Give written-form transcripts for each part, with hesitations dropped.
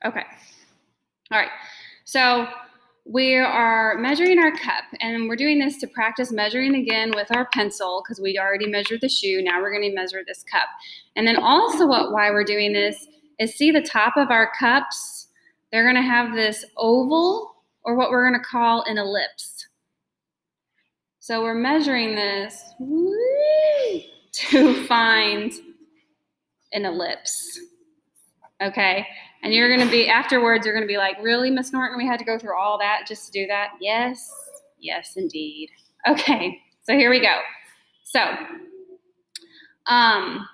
Okay. All right. So we are measuring our cup, and we're doing this to practice measuring again with our pencil because we already measured the shoe. Now we're going to measure this cup. And then also why we're doing this is see the top of our cups? They're going to have this oval, or what we're going to call an ellipse. So we're measuring this to find an ellipse. Okay? And you're going to be, afterwards, you're going to be like, really, Miss Norton, we had to go through all that just to do that? Yes, yes, indeed. Okay, so here we go. So,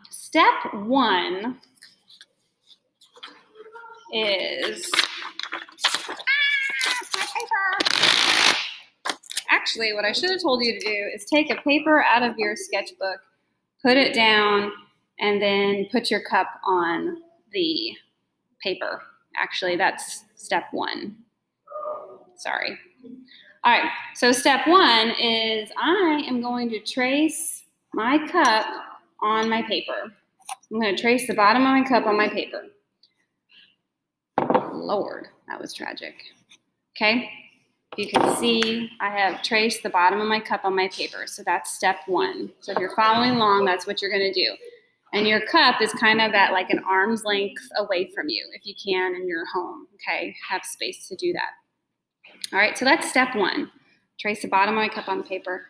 step one is, my paper. Actually, what I should have told you to do is take a paper out of your sketchbook, put it down, and then put your cup on the paper. Actually, that's step one. Sorry. All right, so step one is I am going to trace my cup on my paper. I'm going to trace the bottom of my cup on my paper. Lord, that was tragic. Okay, you can see I have traced the bottom of my cup on my paper, so that's step one. So if you're following along, that's what you're going to do. And your cup is kind of at like an arm's length away from you, if you can, in your home, okay? Have space to do that. All right, so that's step one. Trace the bottom of my cup on the paper.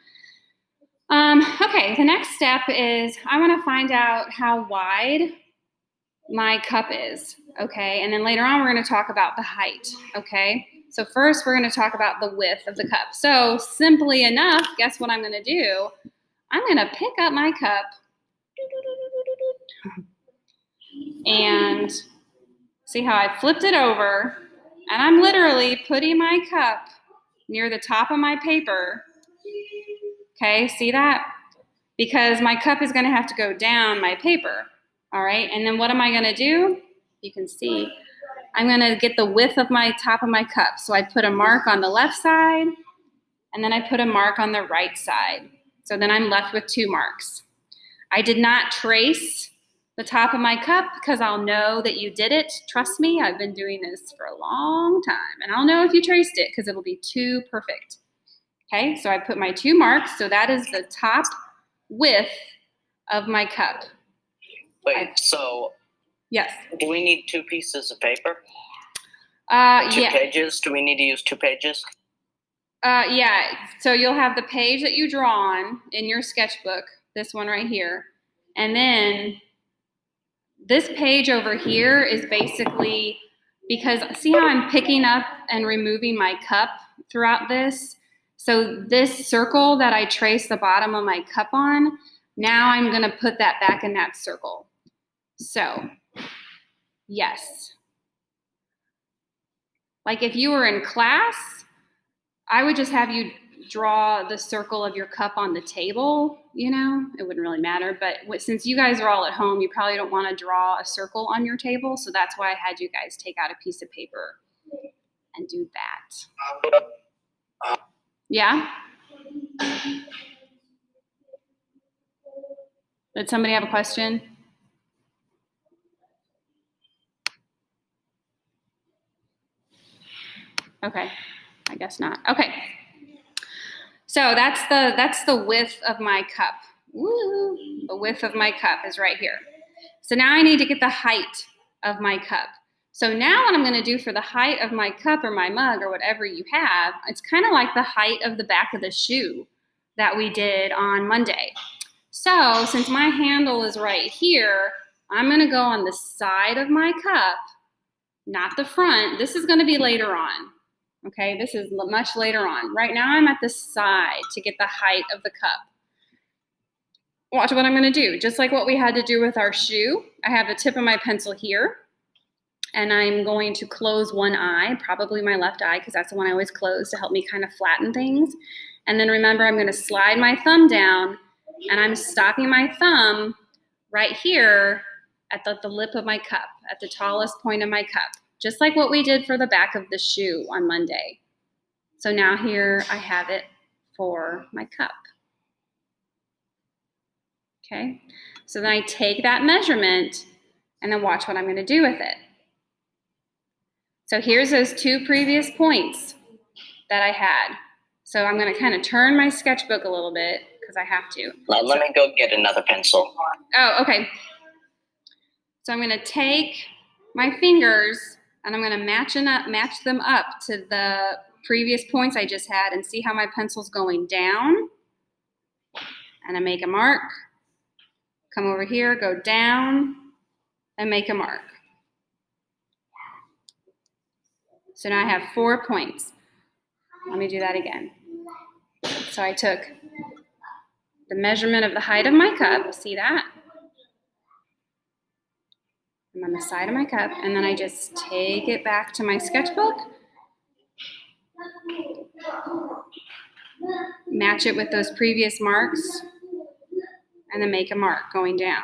Okay, the next step is I want to find out how wide my cup is, okay? And then later on, we're going to talk about the height, okay? So first, we're going to talk about the width of the cup. So simply enough, guess what I'm going to do? I'm going to pick up my cup and see how I flipped it over, and I'm literally putting my cup near the top of my paper. Okay, see that? Because my cup is going to have to go down my paper. All right, and then what am I going to do? You can see I'm going to get the width of my top of my cup. So I put a mark on the left side, and then I put a mark on the right side. So then I'm left with 2 marks. I did not trace the top of my cup because I'll know that you did it. Trust me, I've been doing this for a long time, and I'll know if you traced it because it'll be too perfect. Okay, so I put my 2 marks, so that is the top width of my cup. Wait, so yes. Do we need 2 pieces of paper? Two Yeah. pages? Do we need to use 2 pages? Yeah, so you'll have the page that you draw on in your sketchbook, this one right here, and then this page over here is basically, because see how I'm picking up and removing my cup throughout this? So this circle that I traced the bottom of my cup on, now I'm going to put that back in that circle. So, yes. Like if you were in class, I would just have you draw the circle of your cup on the table, you know, it wouldn't really matter. But since you guys are all at home, you probably don't want to draw a circle on your table. So that's why I had you guys take out a piece of paper and do that. Yeah? Did somebody have a question? Okay, I guess not. Okay. So that's the width of my cup. Woo! The width of my cup is right here. So now I need to get the height of my cup. So now what I'm going to do for the height of my cup or my mug or whatever you have, it's kind of like the height of the back of the shoe that we did on Monday. So since my handle is right here, I'm going to go on the side of my cup, not the front. This is going to be later on. Okay, this is much later on. Right now I'm at the side to get the height of the cup. Watch what I'm going to do. Just like what we had to do with our shoe, I have the tip of my pencil here, and I'm going to close one eye, probably my left eye, because that's the one I always close to help me kind of flatten things. And then remember, I'm going to slide my thumb down, and I'm stopping my thumb right here at the lip of my cup, at the tallest point of my cup, just like what we did for the back of the shoe on Monday. So now here I have it for my cup. Okay, so then I take that measurement and then watch what I'm going to do with it. So here's those 2 previous points that I had. So I'm going to kind of turn my sketchbook a little bit because I have to. Let me go get another pencil. Oh, okay. So I'm going to take my fingers and I'm going to match them up to the previous points I just had and see how my pencil's going down. And I make a mark. Come over here, go down, and make a mark. So now I have 4 points. Let me do that again. So I took the measurement of the height of my cup, see that? I'm on the side of my cup, and then I just take it back to my sketchbook, match it with those previous marks, and then make a mark going down.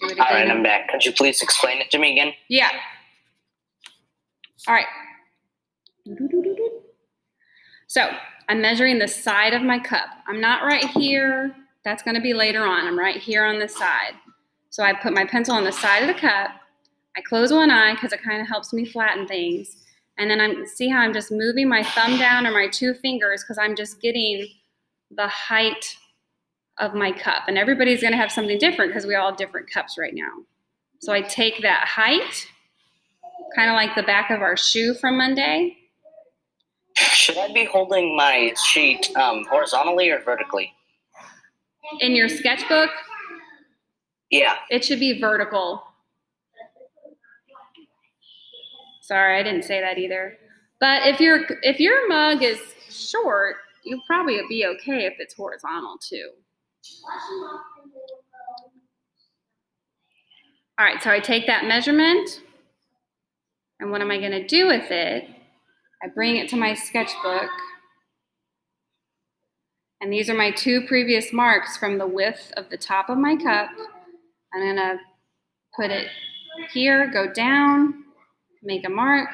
Do it again. All right, I'm back. Could you please explain it to me again? Yeah. All right. So I'm measuring the side of my cup. I'm not right here. That's going to be later on. I'm right here on this side. So I put my pencil on the side of the cup. I close one eye because it kind of helps me flatten things. And then see how I'm just moving my thumb down or my 2 fingers because I'm just getting the height of my cup. And everybody's going to have something different because we all have different cups right now. So I take that height, kind of like the back of our shoe from Monday. Should I be holding my sheet horizontally or vertically? In your sketchbook, Yeah. it should be vertical. Sorry, I didn't say that either. But if your mug is short, you'll probably be okay if it's horizontal too. All right, so I take that measurement, and what am I going to do with it? I bring it to my sketchbook, and these are my 2 previous marks from the width of the top of my cup. I'm going to put it here, go down, make a mark,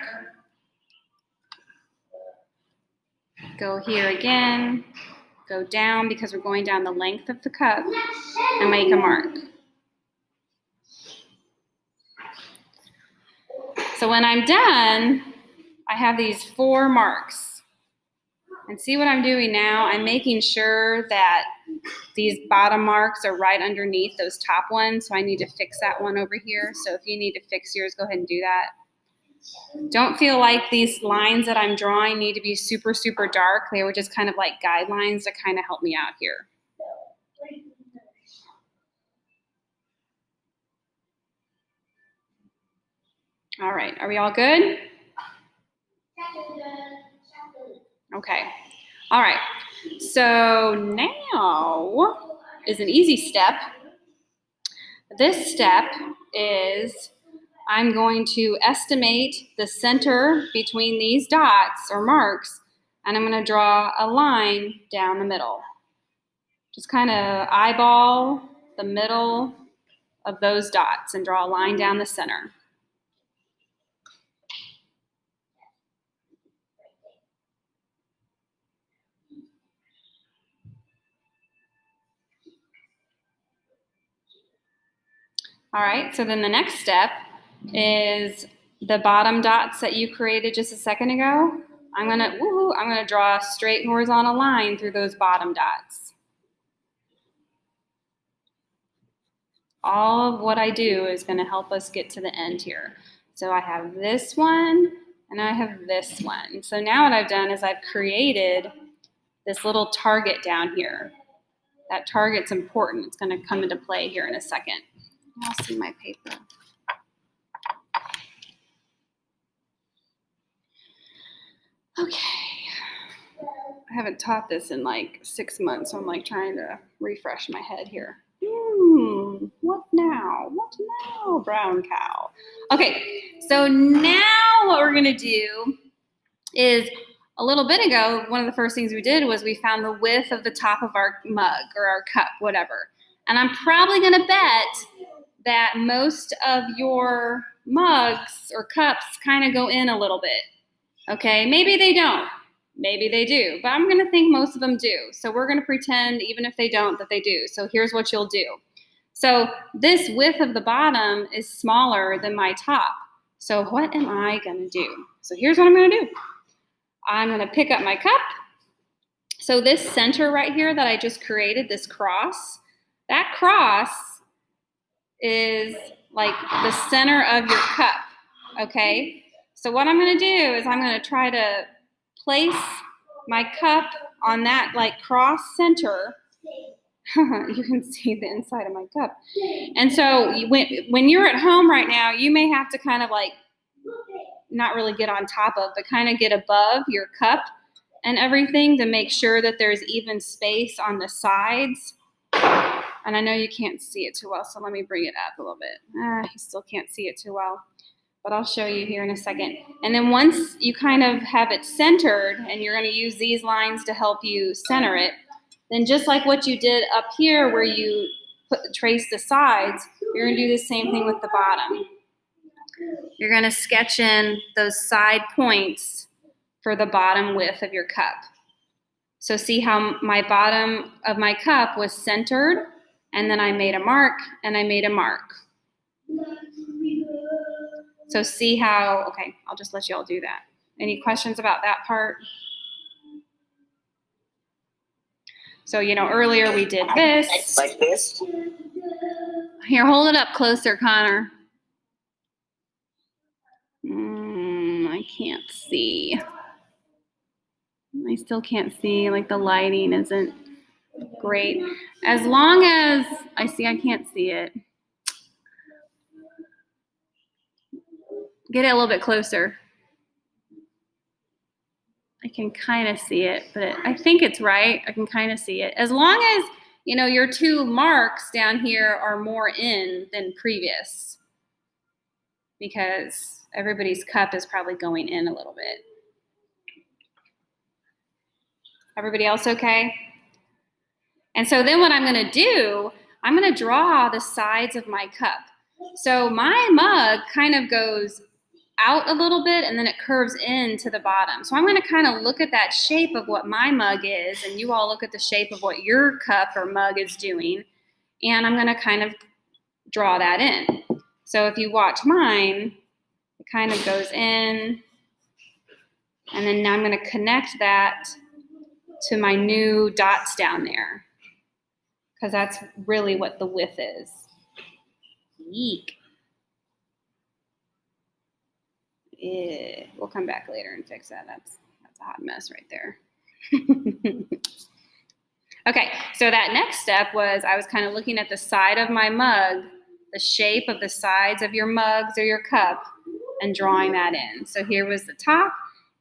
go here again, go down because we're going down the length of the cup, and make a mark. So when I'm done, I have these 4 marks. And see what I'm doing now? I'm making sure that these bottom marks are right underneath those top ones. So I need to fix that one over here. So if you need to fix yours, go ahead and do that. Don't feel like these lines that I'm drawing need to be super, super dark. They were just kind of like guidelines to kind of help me out here. All right, are we all good? Okay, all right. So now is an easy step. This step is I'm going to estimate the center between these dots or marks, and I'm going to draw a line down the middle. Just kind of eyeball the middle of those dots and draw a line down the center. All right, so then the next step is the bottom dots that you created just a second ago. I'm gonna draw a straight horizontal line through those bottom dots. All of what I do is gonna help us get to the end here. So I have this one and I have this one. So now what I've done is I've created this little target down here. That target's important. It's gonna come into play here in a second. I'll see my paper. Okay. I haven't taught this in like 6 months, so I'm like trying to refresh my head here. What now? What now, brown cow? Okay, so now what we're gonna do is a little bit ago, one of the first things we did was we found the width of the top of our mug or our cup, whatever. And I'm probably gonna bet that most of your mugs or cups kind of go in a little bit. Okay, maybe they don't. Maybe they do, but I'm gonna think most of them do. So we're gonna pretend, even if they don't, that they do. So here's what you'll do. So this width of the bottom is smaller than my top. So what am I gonna do? So here's what I'm gonna do. I'm gonna pick up my cup. So this center right here that I just created, this cross, that cross is like the center of your cup, okay? So what I'm gonna do is I'm gonna try to place my cup on that like cross center. You can see the inside of my cup. And so when you're at home right now, you may have to kind of like not really get on top of, but kind of get above your cup and everything to make sure that there's even space on the sides. And I know you can't see it too well, so let me bring it up a little bit. You still can't see it too well, but I'll show you here in a second. And then once you kind of have it centered, and you're going to use these lines to help you center it, then just like what you did up here where you trace the sides, you're going to do the same thing with the bottom. You're going to sketch in those side points for the bottom width of your cup. So see how my bottom of my cup was centered, and then I made a mark, and I made a mark. So see how, okay, I'll just let you all do that. Any questions about that part? So, earlier we did this. Like this? Here, hold it up closer, Connor. I can't see. I still can't see, like the lighting isn't great. As long as I can't see it. Get it a little bit closer. I can kind of see it, but I think it's right. I can kind of see it. As long as, your two marks down here are more in than previous, because everybody's cup is probably going in a little bit. Everybody else okay? And so then what I'm going to do, I'm going to draw the sides of my cup. So my mug kind of goes out a little bit, and then it curves into the bottom. So I'm going to kind of look at that shape of what my mug is, and you all look at the shape of what your cup or mug is doing, and I'm going to kind of draw that in. So if you watch mine, it kind of goes in, and then now I'm going to connect that to my new dots down there, because that's really what the width is. Eek. Yeah, we'll come back later and fix that. That's a hot mess right there. Okay, so that next step was I was kind of looking at the side of my mug, the shape of the sides of your mugs or your cup, and drawing that in. So here was the top,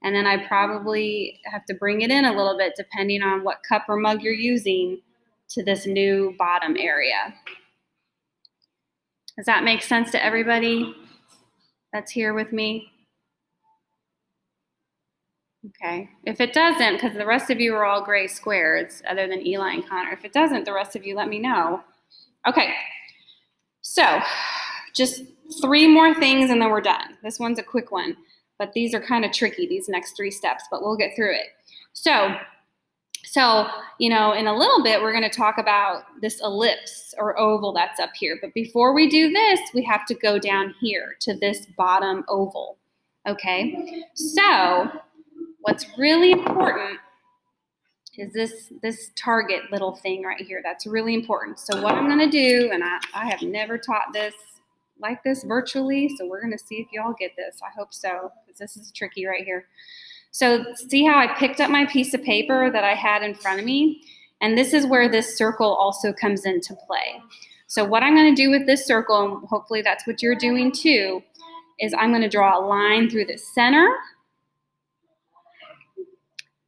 and then I probably have to bring it in a little bit depending on what cup or mug you're using to this new bottom area. Does that make sense to everybody that's here with me? Okay. If it doesn't, because the rest of you are all gray squares, other than Eli and Connor. If it doesn't, the rest of you let me know. Okay. So just 3 more things and then we're done. This one's a quick one, but these are kind of tricky, these next 3 steps, but we'll get through it. So in a little bit, we're going to talk about this ellipse or oval that's up here. But before we do this, we have to go down here to this bottom oval. Okay. So what's really important is this target little thing right here. That's really important. So what I'm going to do, and I have never taught this like this virtually, so we're going to see if y'all get this. I hope so, because this is tricky right here. So see how I picked up my piece of paper that I had in front of me? And this is where this circle also comes into play. So what I'm going to do with this circle, and hopefully that's what you're doing too, is I'm going to draw a line through the center.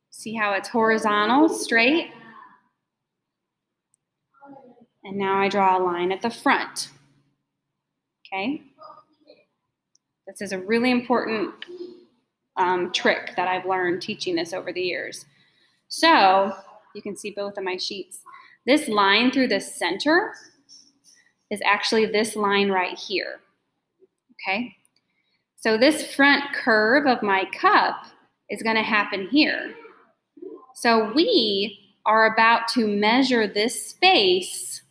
See how it's horizontal, straight? And now I draw a line at the front. Okay? This is a really important trick that I've learned teaching this over the years. So you can see both of my sheets. This line through the center is actually this line right here. Okay? So this front curve of my cup is going to happen here. So we are about to measure this space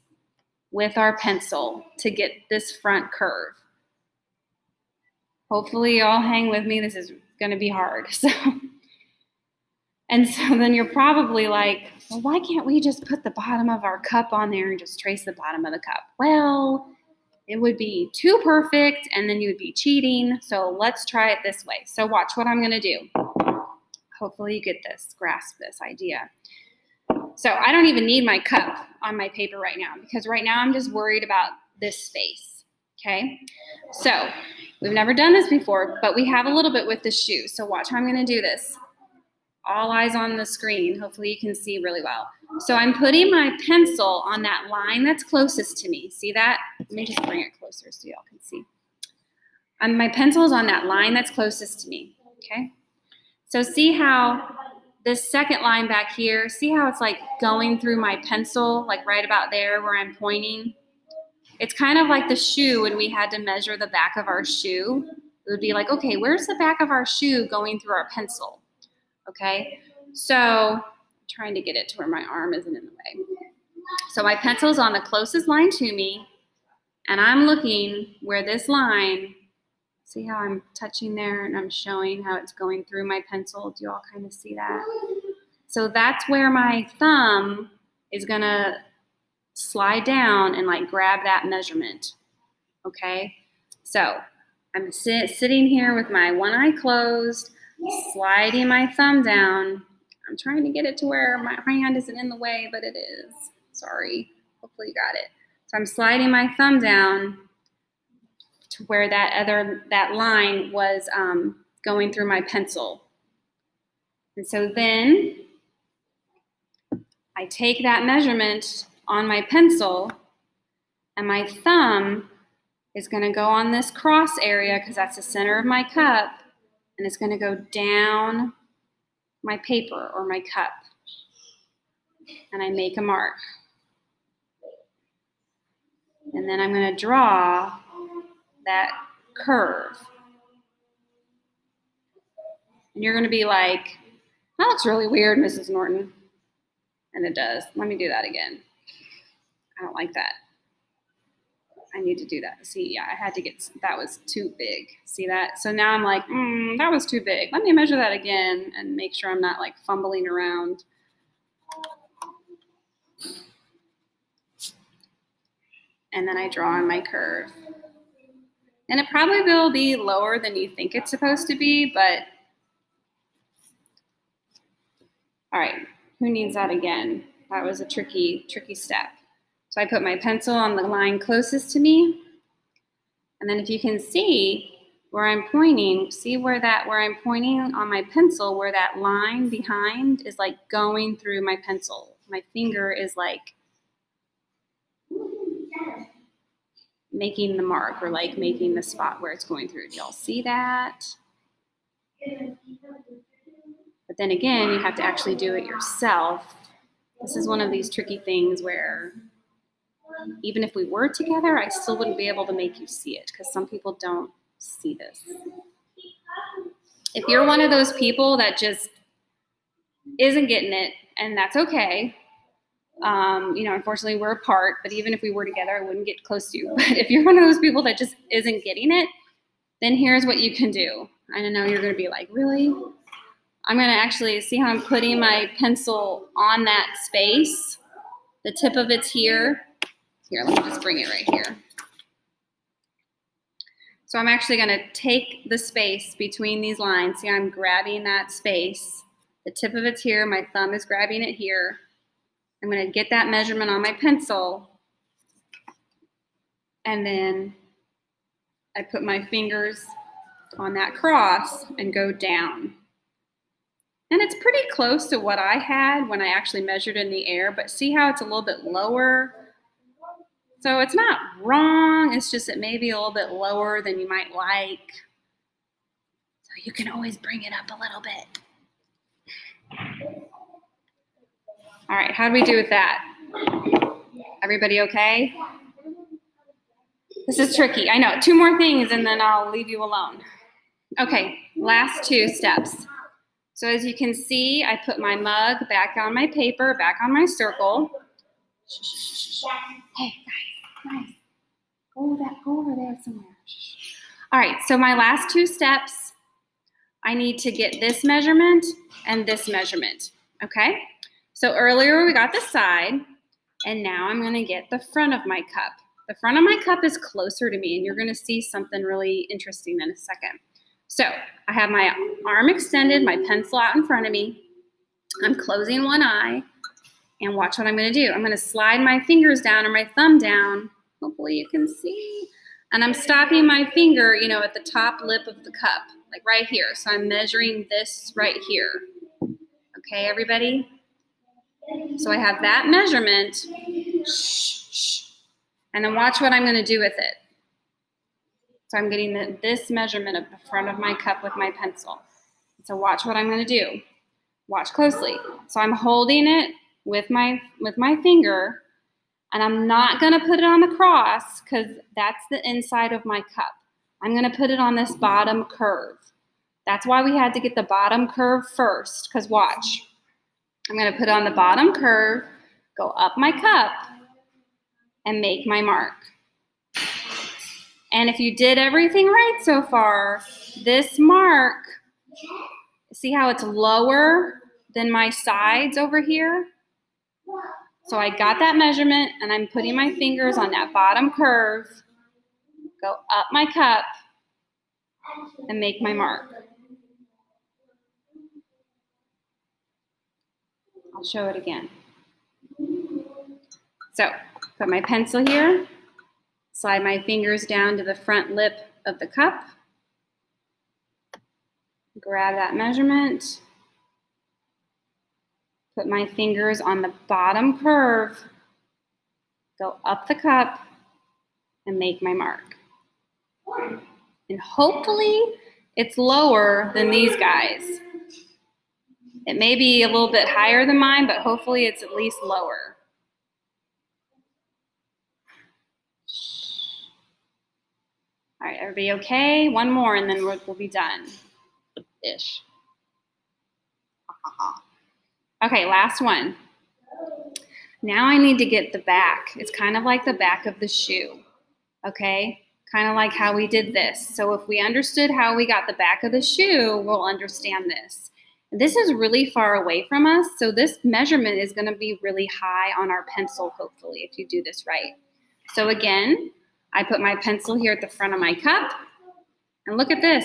with our pencil to get this front curve. Hopefully you all hang with me. This is going to be hard. So then you're probably like, well, why can't we just put the bottom of our cup on there and just trace the bottom of the cup? Well, it would be too perfect and then you would be cheating. So let's try it this way. So watch what I'm going to do. Hopefully you get this, grasp this idea. So I don't even need my cup on my paper right now because right now I'm just worried about this space, okay? So we've never done this before, but we have a little bit with the shoe. So watch how I'm going to do this. All eyes on the screen. Hopefully you can see really well. So I'm putting my pencil on that line that's closest to me. See that? Let me just bring it closer so y'all can see. My pencil is on that line that's closest to me, okay? So see how this second line back here, see how it's like going through my pencil, like right about there where I'm pointing? It's kind of like the shoe when we had to measure the back of our shoe. It would be like, okay, where's the back of our shoe going through our pencil? Okay, so I'm trying to get it to where my arm isn't in the way. So my pencil's on the closest line to me, and I'm looking where this line, see how I'm touching there and I'm showing how it's going through my pencil? Do you all kind of see that? So that's where my thumb is gonna slide down and like grab that measurement, okay? So I'm sitting here with my one eye closed, sliding my thumb down. I'm trying to get it to where my hand isn't in the way, but it is. Sorry. Hopefully you got it. So I'm sliding my thumb down to where that line was going through my pencil. And so then I take that measurement on my pencil and my thumb is going to go on this cross area because that's the center of my cup, and it's going to go down my paper or my cup, and I make a mark. And then I'm going to draw that curve. And you're going to be like, that looks really weird, Mrs. Norton. And it does. Let me do that again. I don't like that. I need to do that. See, yeah, I had to get, that was too big. See that? So now I'm like, that was too big. Let me measure that again and make sure I'm not like fumbling around. And then I draw on my curve. And it probably will be lower than you think it's supposed to be, but all right, who needs that again? That was a tricky step. So I put my pencil on the line closest to me. And then if you can see where I'm pointing, see where I'm pointing on my pencil, where that line behind is like going through my pencil. My finger is like making the mark or like making the spot where it's going through. Do y'all see that? But then again, you have to actually do it yourself. This is one of these tricky things where even if we were together, I still wouldn't be able to make you see it because some people don't see this. If you're one of those people that just isn't getting it, and that's okay. Unfortunately we're apart, but even if we were together, I wouldn't get close to you. But if you're one of those people that just isn't getting it, then here's what you can do. I know you're going to be like, really? I'm going to actually see how I'm putting my pencil on that space. The tip of it's here. Here, let me just bring it right here. So I'm actually going to take the space between these lines. See, I'm grabbing that space. The tip of it's here. My thumb is grabbing it here. I'm going to get that measurement on my pencil. And then I put my fingers on that cross and go down. And it's pretty close to what I had when I actually measured in the air, but see how it's a little bit lower? So it's not wrong, it's just it may be a little bit lower than you might like. So you can always bring it up a little bit. All right, how do we do with that? Everybody okay? This is tricky, I know. 2 more things and then I'll leave you alone. Okay, last 2 steps. So as you can see, I put my mug back on my paper, back on my circle. Hey, guys, go over there somewhere. All right, so my last two steps, I need to get this measurement and this measurement, okay? So earlier we got the side, and now I'm gonna get the front of my cup. The front of my cup is closer to me, and you're gonna see something really interesting in a second. So I have my arm extended, my pencil out in front of me. I'm closing one eye, and watch what I'm gonna do. I'm gonna slide my fingers down or my thumb down. Hopefully you can see. And I'm stopping my finger, at the top lip of the cup, like right here. So I'm measuring this right here. Okay, everybody? So I have that measurement. And then watch what I'm gonna do with it. So I'm getting this measurement of the front of my cup with my pencil. So watch what I'm gonna do. Watch closely. So I'm holding it with my finger, and I'm not gonna put it on the cross because that's the inside of my cup. I'm gonna put it on this bottom curve. That's why we had to get the bottom curve first, because watch. I'm gonna put it on the bottom curve, go up my cup, and make my mark. And if you did everything right so far, this mark, see how it's lower than my sides over here? So I got that measurement, and I'm putting my fingers on that bottom curve, go up my cup, and make my mark. I'll show it again. So put my pencil here, slide my fingers down to the front lip of the cup, grab that measurement, put my fingers on the bottom curve, go up the cup, and make my mark. And hopefully it's lower than these guys. It may be a little bit higher than mine, but hopefully it's at least lower. All right, everybody okay? One more and then we'll be done. Ish. Okay, last one. Now I need to get the back. It's kind of like the back of the shoe, okay? Kind of like how we did this. So if we understood how we got the back of the shoe, we'll understand this. This is really far away from us, so this measurement is gonna be really high on our pencil, hopefully, if you do this right. So again, I put my pencil here at the front of my cup, and look at this.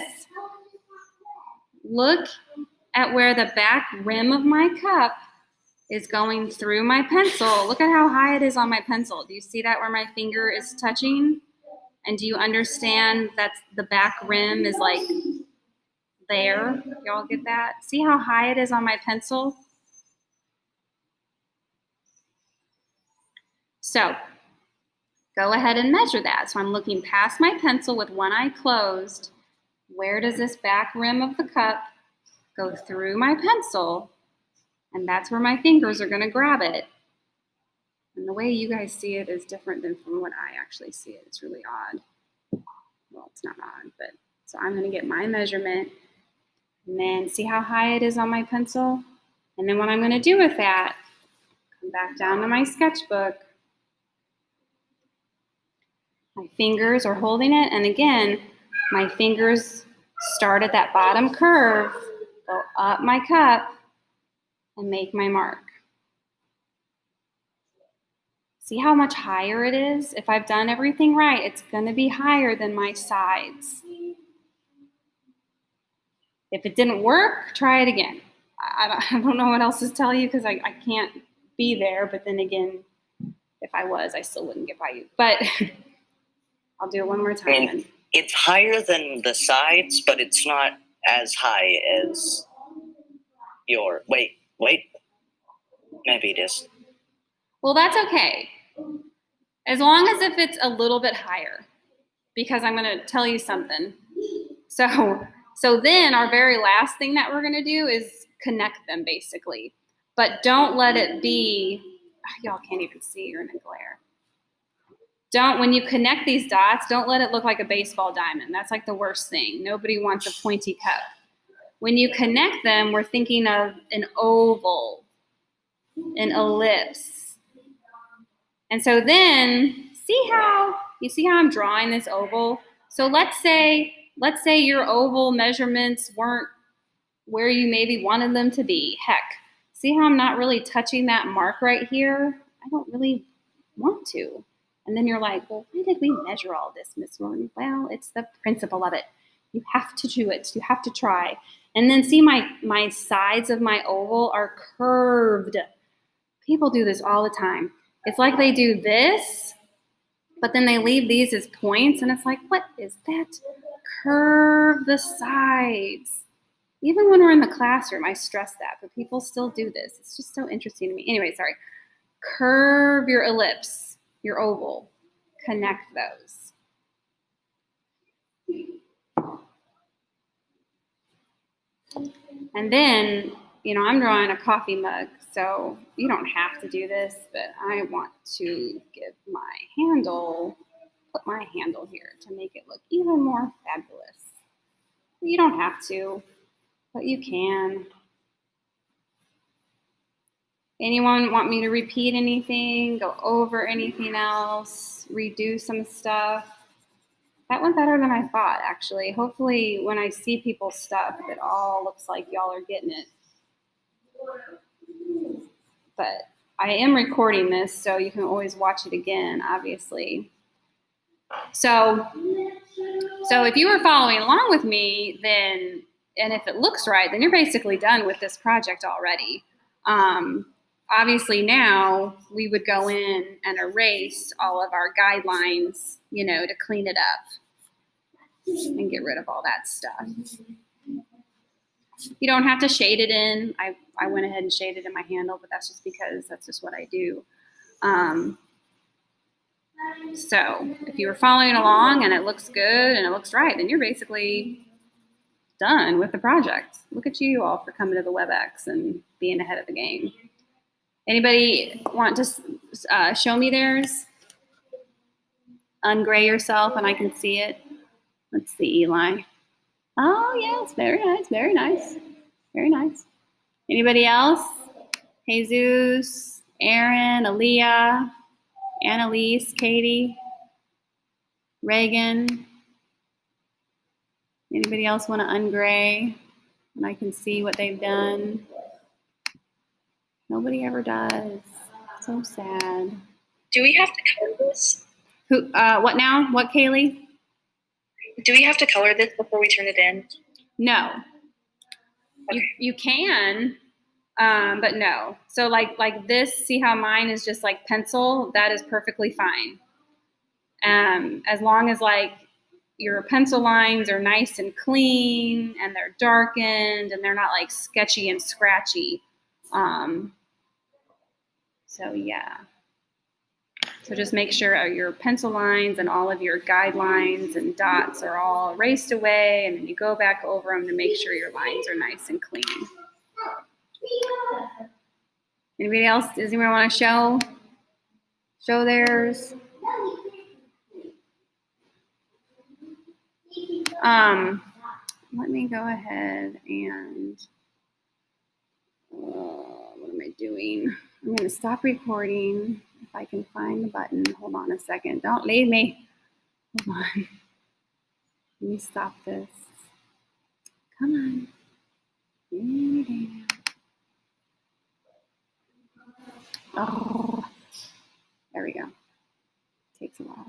Look at where the back rim of my cup is going through my pencil. Look at how high it is on my pencil. Do you see that where my finger is touching? And do you understand that the back rim is like there? Y'all get that? See how high it is on my pencil? So go ahead and measure that. So I'm looking past my pencil with one eye closed. Where does this back rim of the cup go through my pencil? And that's where my fingers are gonna grab it. And the way you guys see it is different than from what I actually see it. It's really odd. Well, it's not odd, but so I'm gonna get my measurement and then see how high it is on my pencil. And then what I'm gonna do with that, come back down to my sketchbook. My fingers are holding it, and again, my fingers start at that bottom curve, go up my cup, and make my mark. See how much higher it is? If I've done everything right, it's gonna be higher than my sides. If it didn't work, try it again. I don't know what else to tell you because I can't be there, but then again, if I was, I still wouldn't get by you. But I'll do it one more time. And it's higher than the sides, but it's not as high as your, wait, maybe it is. Well, that's okay. As long as if it's a little bit higher, because I'm gonna tell you something. So then our very last thing that we're gonna do is connect them basically. But don't let it be, y'all can't even see, you're in a glare. When you connect these dots, don't let it look like a baseball diamond. That's like the worst thing. Nobody wants a pointy cup. When you connect them, we're thinking of an oval, an ellipse. And so then, you see how I'm drawing this oval? So let's say your oval measurements weren't where you maybe wanted them to be. Heck, see how I'm not really touching that mark right here? I don't really want to. And then you're like, well, why did we measure all this, Miss Norton? Well, it's the principle of it. You have to do it. You have to try. And then see my sides of my oval are curved. People do this all the time. It's like they do this, but then they leave these as points, and it's like, what is that? Curve the sides. Even when we're in the classroom, I stress that, but people still do this. It's just so interesting to me. Anyway, sorry. Curve your ellipse, your oval. Connect those. And then, I'm drawing a coffee mug, so you don't have to do this, but I want to put my handle here to make it look even more fabulous. You don't have to, but you can. Anyone want me to repeat anything, go over anything else, redo some stuff? That went better than I thought, actually. Hopefully, when I see people's stuff, it all looks like y'all are getting it. But I am recording this, so you can always watch it again, obviously. So if you were following along with me, then, and if it looks right, then you're basically done with this project already. Obviously now we would go in and erase all of our guidelines, to clean it up and get rid of all that stuff. You don't have to shade it in. I went ahead and shaded in my handle, but that's just because that's just what I do. So if you were following along and it looks good and it looks right, then you're basically done with the project. Look at you all for coming to the WebEx and being ahead of the game. Anybody want to show me theirs? Ungray yourself and I can see it. Let's see, Eli. Oh, yes, very nice, very nice, very nice. Anybody else? Jesus, Aaron, Aaliyah, Annalise, Katie, Reagan. Anybody else want to ungray? And I can see what they've done. Nobody ever does. So sad. Do we have to color this? Who? What now? What, Kaylee? Do we have to color this before we turn it in? No. Okay. You can, but no. So like this, see how mine is just like pencil? That is perfectly fine. As long as like your pencil lines are nice and clean and they're darkened and they're not like sketchy and scratchy. So yeah. So just make sure your pencil lines and all of your guidelines and dots are all erased away, and then you go back over them to make sure your lines are nice and clean. Anybody else? Does anyone want to show theirs? Let me go ahead and what am I doing? I'm going to stop recording. If I can find the button, hold on a second. Don't leave me. Hold on. Let me stop this. Come on. Oh, there we go. Takes a while.